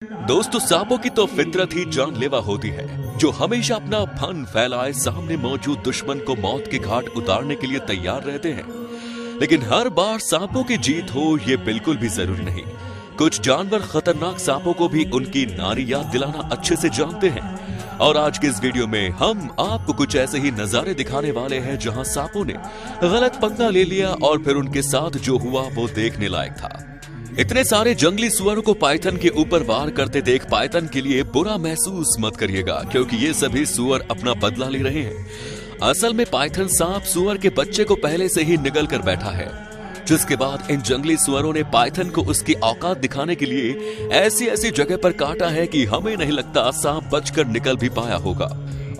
दोस्तों, सांपों की तो फितरत ही जानलेवा होती है, जो हमेशा अपना फन फैलाए सामने मौजूद दुश्मन को मौत के घाट उतारने के लिए तैयार रहते हैं। लेकिन हर बार सांपों की जीत हो ये बिल्कुल भी जरूरी नहीं। कुछ जानवर खतरनाक सांपों को भी उनकी नारी याद दिलाना अच्छे से जानते हैं। और आज के इस वीडियो में हम आपको कुछ ऐसे ही नजारे दिखाने वाले हैं जहां सांपों ने गलत पंगा ले लिया और फिर उनके साथ जो हुआ वो देखने लायक था। इतने सारे जंगली सुअरों को पाइथन के ऊपर वार करते देख पाइथन के लिए बुरा महसूस मत करिएगा, क्योंकि ये सभी सुअर अपना बदला ले रहे हैं। असल में पाइथन सांप सुअर के बच्चे को पहले से ही निगल कर बैठा है, जिसके बाद इन जंगली सुअरों ने पाइथन को उसकी औकात दिखाने के लिए ऐसी ऐसी जगह पर काटा है कि हमें नहीं लगता सांप बचकर निकल भी पाया होगा।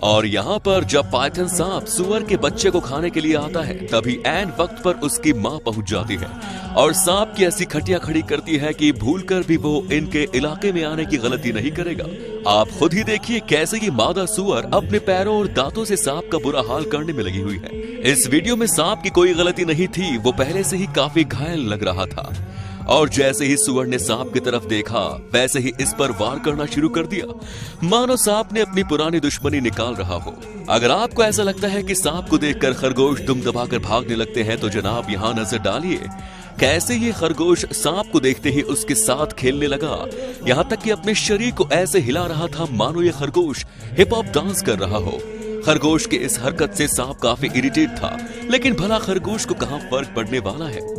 और यहाँ पर जब पाइथन सांप सुअर के बच्चे को खाने के लिए आता है, तभी ऐन वक्त पर उसकी माँ पहुंच जाती है और सांप की ऐसी खटिया खड़ी करती है कि भूलकर भी वो इनके इलाके में आने की गलती नहीं करेगा। आप खुद ही देखिए कैसे ये मादा सुअर अपने पैरों और दांतों से सांप का बुरा हाल करने में लगी हुई है। इस वीडियो में सांप की कोई गलती नहीं थी, वो पहले से ही काफी घायल लग रहा था और जैसे ही सुअर ने सांप की तरफ देखा वैसे ही इस पर वार करना शुरू कर दिया, मानो सांप ने अपनी पुरानी दुश्मनी निकाल रहा हो। अगर आपको ऐसा लगता है कि सांप को देखकर खरगोश दुम दबाकर भागने लगते हैं, तो जनाब यहाँ नजर डालिए कैसे ये खरगोश सांप को देखते ही उसके साथ खेलने लगा। यहाँ तक कि अपने शरीर को ऐसे हिला रहा था मानो ये खरगोश हिप हॉप डांस कर रहा हो। खरगोश के इस हरकत से सांप काफी इरिटेट था, लेकिन भला खरगोश को कहाँ फर्क पड़ने वाला है।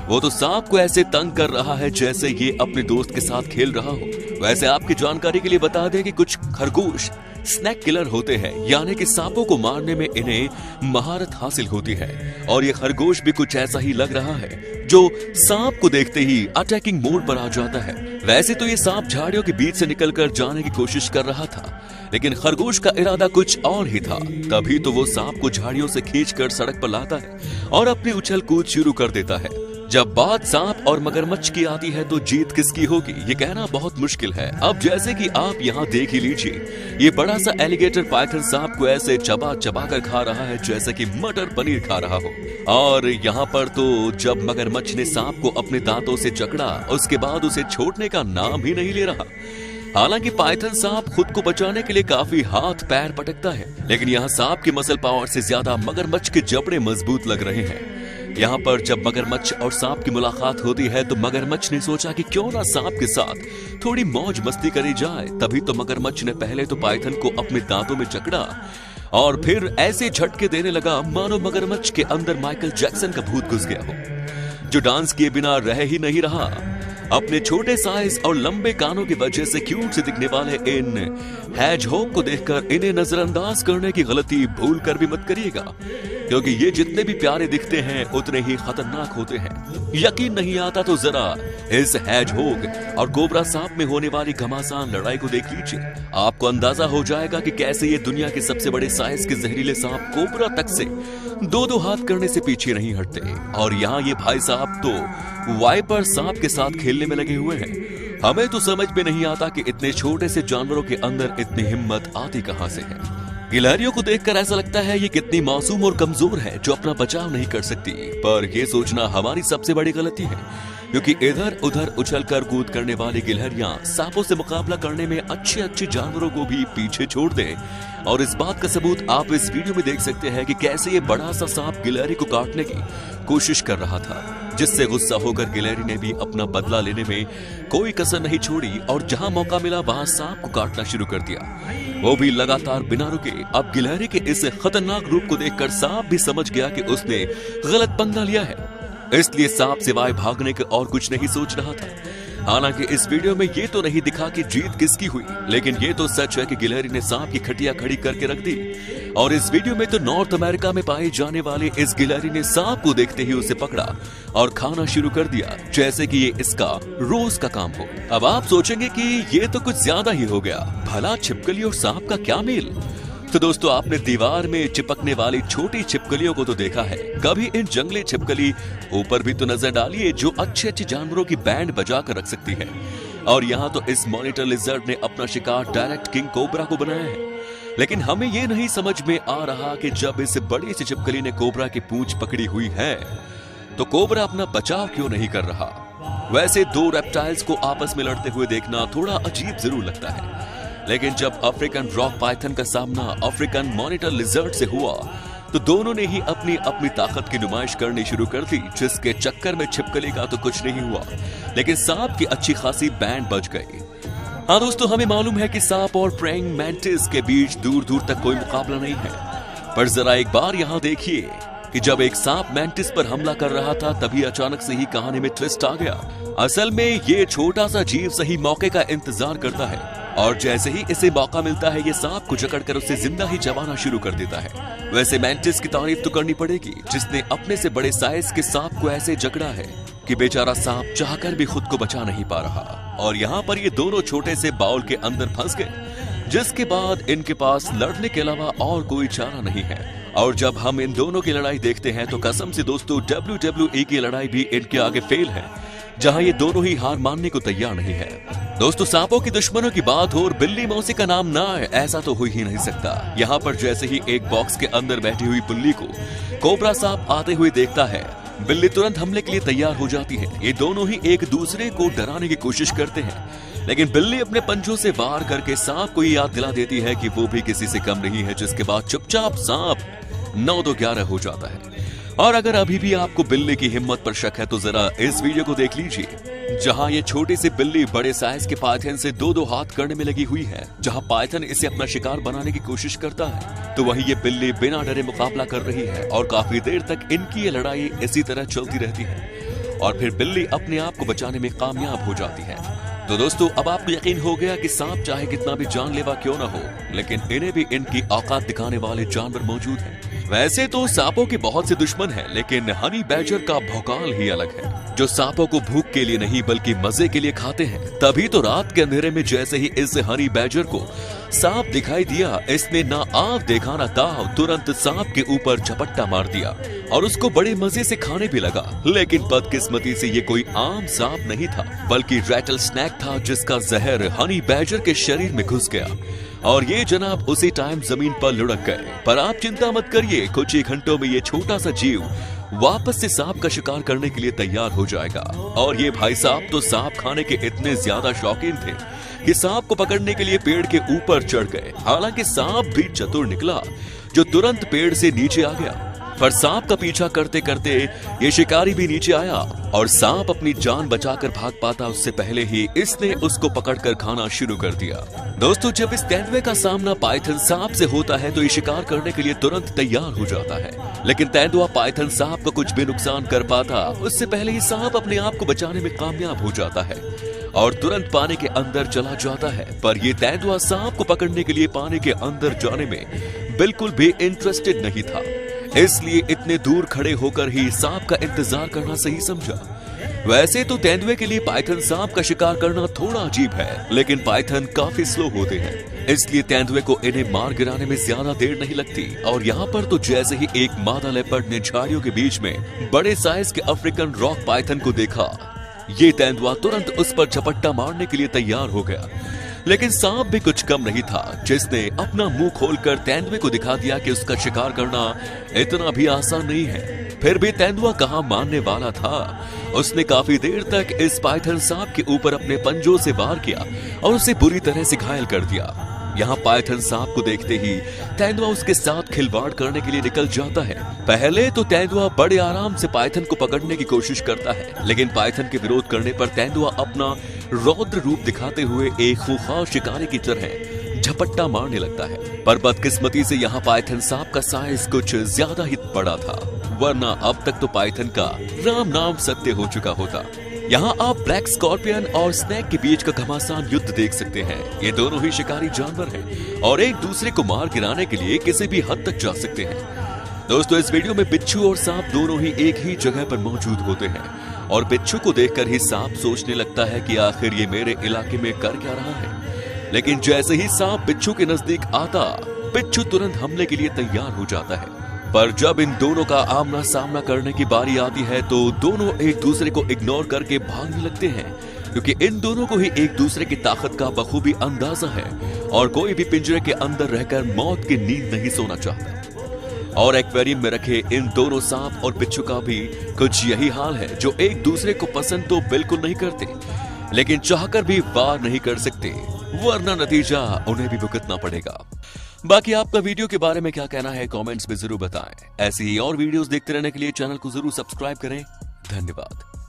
वो तो सांप को ऐसे तंग कर रहा है जैसे ये अपने दोस्त के साथ खेल रहा हो। वैसे आपकी जानकारी के लिए बता दें कि कुछ खरगोश स्नैक किलर होते हैं, यानी कि सांपों को मारने में इन्हें महारत हासिल होती है। और ये खरगोश भी कुछ ऐसा ही लग रहा है, जो सांप को देखते ही अटैकिंग मोड पर आ जाता है। वैसे तो ये सांप झाड़ियों के बीच से निकलकर जाने की कोशिश कर रहा था, लेकिन खरगोश का इरादा कुछ और ही था। तभी तो वो सांप को झाड़ियों से खींचकर सड़क पर लाता है और अपनी उछल कूद शुरू कर देता है। जब बात सांप और मगरमच्छ की आती है तो जीत किसकी होगी ये कहना बहुत मुश्किल है। अब जैसे कि आप यहाँ देख ही लीजिए, ये बड़ा सा एलिगेटर पाइथन सांप को ऐसे चबा चबा कर खा रहा है जैसे कि मटर पनीर खा रहा हो। और यहाँ पर तो जब मगरमच्छ ने सांप को अपने दांतों से जकड़ा, उसके बाद उसे छोड़ने का नाम ही नहीं ले रहा। हालांकि पाइथन सांप खुद को बचाने के लिए काफी हाथ पैर पटकता है, लेकिन यहाँ सांप की मसल पावर से ज्यादा मगरमच्छ के जबड़े मजबूत लग रहे हैं। यहाँ पर जब मगरमच्छ और सांप की मुलाकात होती है तो मगरमच्छ ने सोचा कि क्यों ना सांप के साथ थोड़ी मौज मस्ती करी जाए। तभी तो मगरमच्छ ने पहले तो पाइथन को अपने दांतों में जकड़ा और फिर ऐसे झटके देने लगा मानो मगरमच्छ के अंदर माइकल जैक्सन का भूत घुस गया हो, जो डांस किए बिना रह ही नहीं रहा। अपने छोटे साइज और लंबे कानों की वजह से क्यूट से दिखने वाले इन हैजहॉग को देखकर इन्हें नजरअंदाज करने की गलती भूल कर भी मत करिएगा, क्योंकि ये जितने भी प्यारे दिखते हैं उतने ही खतरनाक होते हैं। यकीन नहीं आता तो जरा इस हैजहॉग और कोबरा सांप में होने वाली घमासान लड़ाई को देख लीजिए। आपको अंदाजा हो जाएगा कि कैसे ये दुनिया के सबसे बड़े साइज के जहरीले सांप कोबरा तक से दो हाथ करने से पीछे नहीं हटते। और यहाँ ये भाई साहब तो वाइपर सांप के साथ खेलने में लगे हुए हैं। हमें तो समझ में नहीं आता कि इतने छोटे से जानवरों के अंदर इतनी हिम्मत आती कहां से है। गिलहरियों को देखकर ऐसा लगता है ये कितनी मासूम और कमजोर है, जो अपना बचाव नहीं कर सकती। पर ये सोचना हमारी सबसे बड़ी गलती है, क्योंकि इधर उधर उछलकर कूद करने वाली गिलहरियां सांपों से मुकाबला करने में अच्छे जानवरों को भी पीछे छोड़ दें। और इस बात का सबूत आप इस वीडियो में देख सकते हैं कि कैसे ये बड़ा सा सांप गिलहरी को काटने की कोशिश कर रहा था, जिससे गुस्सा होकर गिलहरी ने भी अपना बदला लेने में कोई कसर नहीं छोड़ी और जहां मौका मिला वहां सांप को काटना शुरू कर दिया, वो भी लगातार बिना रुके। अब गिलहरी के इस खतरनाक रूप को देखकर सांप भी समझ गया कि उसने गलत पंगा लिया है, इसलिए सांप सिवाय भागने के और कुछ नहीं सोच रहा था। हालांकि इस वीडियो में ये तो नहीं दिखा कि जीत किसकी हुई, लेकिन ये तो सच है कि गिलहरी ने सांप की खटिया खड़ी करके रख दी। और इस वीडियो में तो नॉर्थ अमेरिका में पाए जाने वाले इस गिलहरी ने सांप को देखते ही उसे पकड़ा और खाना शुरू कर दिया, जैसे कि ये इसका रोज का काम हो। अब आप सोचेंगे कि ये तो कुछ ज्यादा ही हो गया, भला छिपकली और सांप का क्या मेल। तो दोस्तों, आपने दीवार में चिपकने वाली छोटी छिपकलियों को तो देखा है, कभी इन जंगली छिपकली ऊपर भी तो नजर डालिए, जो अच्छे जानवरों की बैंड बजा कर रख सकती है। और यहाँ तो इस मॉनिटर लिजर्ड ने अपना शिकार डायरेक्ट किंग कोबरा को बनाया है, लेकिन हमें ये नहीं समझ में आ रहा कि जब इस बड़ी सी छिपकली ने कोबरा की पूंछ पकड़ी हुई है तो कोबरा अपना बचाव क्यों नहीं कर रहा। वैसे दो रेप्टाइल्स को आपस में लड़ते हुए देखना थोड़ा अजीब जरूर लगता है, लेकिन जब अफ्रीकन रॉक पाइथन का सामना अफ्रीकन मॉनिटर लिजर्ड से हुआ तो दोनों ने ही अपनी अपनी ताकत की नुमाइश करनी शुरू कर दी, जिसके चक्कर में छिपकली का तो कुछ नहीं हुआ, लेकिन सांप की अच्छी खासी बैंड बज गई। हाँ दोस्तों, हमें मालूम है कि सांप और प्रेइंग मैंटिस के बीच दूर दूर तक कोई मुकाबला नहीं है, पर जरा एक बार यहाँ देखिए कि जब एक सांप मैंटिस पर हमला कर रहा था तभी अचानक से ही कहानी में ट्विस्ट आ गया। असल में ये छोटा सा जीव सही मौके का इंतजार करता है और जैसे ही इसे मौका मिलता है ये सांप को जकड़कर उसे जिंदा ही चबाना शुरू कर देता है। वैसे मैंटिस की तारीफ तो करनी पड़ेगी जिसने अपने से बड़े साइज के सांप को ऐसे जकड़ा है कि बेचारा सांप चाहकर भी खुद को बचा नहीं पा रहा, और यहाँ पर ये दोनों छोटे से बाउल के अंदर फंस गए, जिसके बाद इनके पास लड़ने के अलावा और कोई चारा नहीं है। और जब हम इन दोनों की लड़ाई देखते हैं तो कसम से दोस्तों WWE की लड़ाई भी इनके आगे फेल है, जहां ये दोनों ही हार मानने को तैयार नहीं है। दोस्तों, सांपों की दुश्मनों की बात हो और बिल्ली मौसी का नाम ना आए, ऐसा तो हो ही नहीं सकता। यहाँ पर जैसे ही एक बॉक्स के अंदर बैठी हुई बिल्ली को कोबरा सांप आते हुए देखता है, बिल्ली तुरंत हमले के लिए तैयार हो जाती है। ये दोनों ही एक दूसरे को डराने की कोशिश करते हैं, लेकिन बिल्ली अपने पंजों से वार करके सांप को याद दिला देती है कि वो भी किसी से कम नहीं है, जिसके बाद चुपचाप सांप 9-2-11 हो जाता है। और अगर अभी भी आपको बिल्ली की हिम्मत पर शक है तो जरा इस वीडियो को देख लीजिए, जहां ये छोटी सी बिल्ली बड़े साइज के पाइथन से 2-2 हाथ करने में लगी हुई है। जहां पाइथन इसे अपना शिकार बनाने की कोशिश करता है तो वहीं ये बिल्ली बिना डरे मुकाबला कर रही है और काफी देर तक इनकी ये लड़ाई इसी तरह चलती रहती है और फिर बिल्ली अपने आप को बचाने में कामयाब हो जाती है। तो दोस्तों, अब आपको यकीन हो गया कि सांप चाहे कितना भी जानलेवा क्यों ना हो, लेकिन इन्हें भी इनकी औकात दिखाने वाले जानवर मौजूद हैं। वैसे तो सांपों के बहुत से दुश्मन हैं, लेकिन हनी बैजर का भौकाल ही अलग है, जो सांपों को भूख के लिए नहीं बल्कि मजे के लिए खाते हैं। तभी तो रात के अंधेरे में जैसे ही इस हनी बैजर को सांप दिखाई दिया, इसने ना आव देखा ना दाव, तुरंत सांप के ऊपर झपट्टा मार दिया और उसको बड़े मजे से खाने भी लगा। लेकिन बदकिस्मती से ये कोई आम सांप नहीं था, बल्कि रैटल स्नैक था, जिसका जहर हनी बैजर के शरीर में घुस गया और ये जनाब उसी टाइम जमीन पर लुढ़क गए। पर आप चिंता मत करिए, कुछ ही घंटों में ये छोटा सा जीव वापस से सांप का शिकार करने के लिए तैयार हो जाएगा। और ये भाई साहब तो सांप खाने के इतने ज्यादा शौकीन थे कि सांप को पकड़ने के लिए पेड़ के ऊपर चढ़ गए। हालांकि सांप भी चतुर निकला, जो तुरंत पेड़ से नीचे आ गया, पर सांप का पीछा करते करते ये शिकारी भी नीचे आया और सांप अपनी जान बचाकर भाग पाता उससे पहले ही इसने उसको पकड़कर खाना शुरू कर दिया। दोस्तों, जब इस तेंदुए का सामना पाइथन सांप से होता है तो ये शिकार करने के लिए तुरंत तैयार हो जाता है, लेकिन तेंदुआ पाइथन सांप का कुछ भी नुकसान कर पाता उससे पहले ही सांप अपने आप को बचाने में कामयाब हो जाता है और तुरंत पानी के अंदर चला जाता है। पर ये तेंदुआ सांप को पकड़ने के लिए पानी के अंदर जाने में बिल्कुल भी इंटरेस्टेड नहीं था, इसलिए इतने दूर खड़े होकर ही सांप का इंतजार करना सही समझा। वैसे तो तेंदुए के लिए पाइथन सांप का शिकार करना थोड़ा अजीब है, लेकिन पाइथन काफी स्लो होते हैं, इसलिए तेंदुए को इन्हें मार गिराने में ज्यादा देर नहीं लगती। और यहाँ पर तो जैसे ही एक मादा लेपर्ड ने झाड़ियों के बीच में बड़े साइज के अफ्रीकन रॉक पाइथन को देखा, ये तेंदुआ तुरंत उस पर झपट्टा मारने के लिए तैयार हो गया। लेकिन सांप भी कुछ कम नहीं था, जिसने अपना मुंह खोलकर तेंदुए को दिखा दिया कि उसका शिकार करना इतना भी आसान नहीं है। फिर भी तेंदुआ कहां मानने वाला था, उसने काफी देर तक इस पाइथन सांप के ऊपर अपने पंजों से वार किया और उसे बुरी तरह से घायल कर दिया। यहाँ पाइथन सांप को देखते ही तेंदुआ उसके साथ खिलवाड़ करने के लिए निकल जाता है। पहले तो तेंदुआ बड़े आराम से पाइथन को पकड़ने की कोशिश करता है, लेकिन पाइथन के विरोध करने पर तेंदुआ अपना रौद्र रूप दिखाते हुए एक खूंखार शिकारी की तरह झपट्टा मारने लगता है। पर बदकिस्मती से यहाँ पाइथन सांप का साइज कुछ ज्यादा ही बड़ा था, वरना अब तक तो पाइथन का राम नाम सत्य हो चुका होता। यहाँ आप ब्लैक स्कॉर्पियन और स्नेक के बीच का घमासान युद्ध देख सकते हैं। ये दोनों ही शिकारी जानवर हैं और एक दूसरे को मार गिराने के लिए किसी भी हद तक जा सकते हैं। दोस्तों, इस वीडियो में बिच्छू और सांप दोनों ही एक ही जगह पर मौजूद होते हैं और बिच्छू को देखकर ही सांप सोचने लगता है कि आखिर ये मेरे इलाके में कर क्या रहा है। लेकिन जैसे ही सांप बिच्छू के नजदीक आता, बिच्छू तुरंत हमले के लिए तैयार हो जाता है। पर जब इन दोनों का आमना सामना करने की बारी आती है तो दोनों एक दूसरे को इग्नोर करके भागने लगते हैं, क्योंकि इन दोनों को ही एक दूसरे की ताकत का बखूबी अंदाजा है और कोई भी पिंजरे के अंदर रहकर मौत की नींद नहीं सोना चाहता। और एक्वेरियम में रखे इन दोनों सांप और बिच्छू का भी कुछ यही हाल है, जो एक दूसरे को पसंद तो बिल्कुल नहीं करते, लेकिन चाहकर भी वार नहीं कर सकते, वरना नतीजा उन्हें भी भुगतना पड़ेगा। बाकी आपका वीडियो के बारे में क्या कहना है कमेंट्स में जरूर बताएं। ऐसी ही और वीडियोस देखते रहने के लिए चैनल को जरूर सब्सक्राइब करें। धन्यवाद।